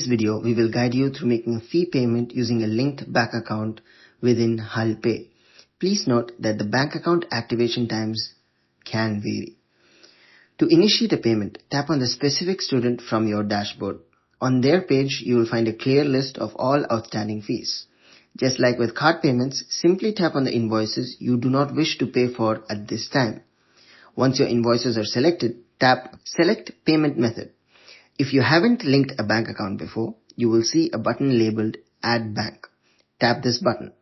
video, we will guide you through making a fee payment using a linked bank account within HAL Pay. Please note that the bank account activation times can vary. To initiate a payment, tap on the specific student from your dashboard. On their page, you will find a clear list of all outstanding fees. Just like with card payments, simply tap on the invoices you do not wish to pay for at this time. Once your invoices are selected, tap Select Payment Method. If you haven't linked a bank account before, you will see a button labeled Add Bank. Tap this button.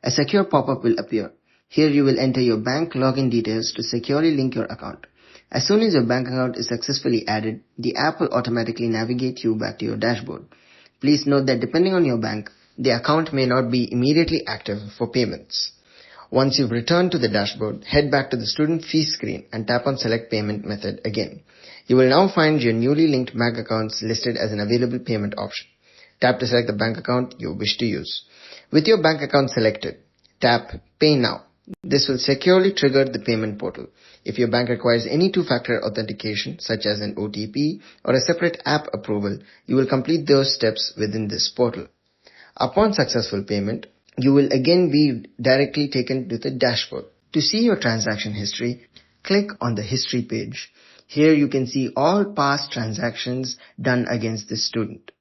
A secure pop-up will appear. Here you will enter your bank login details to securely link your account. As soon as your bank account is successfully added, the app will automatically navigate you back to your dashboard. Please note that depending on your bank, the account may not be immediately active for payments. Once you've returned to the dashboard, head back to the student fee screen and tap on Select Payment Method again. You will now find your newly linked bank accounts listed as an available payment option. Tap to select the bank account you wish to use. With your bank account selected, tap Pay Now. This will securely trigger the payment portal. If your bank requires any two-factor authentication, such as an OTP or a separate app approval, you will complete those steps within this portal. Upon successful payment, you will again be directly taken to the dashboard. To see your transaction history, click on the History page. Here you can see all past transactions done against this student.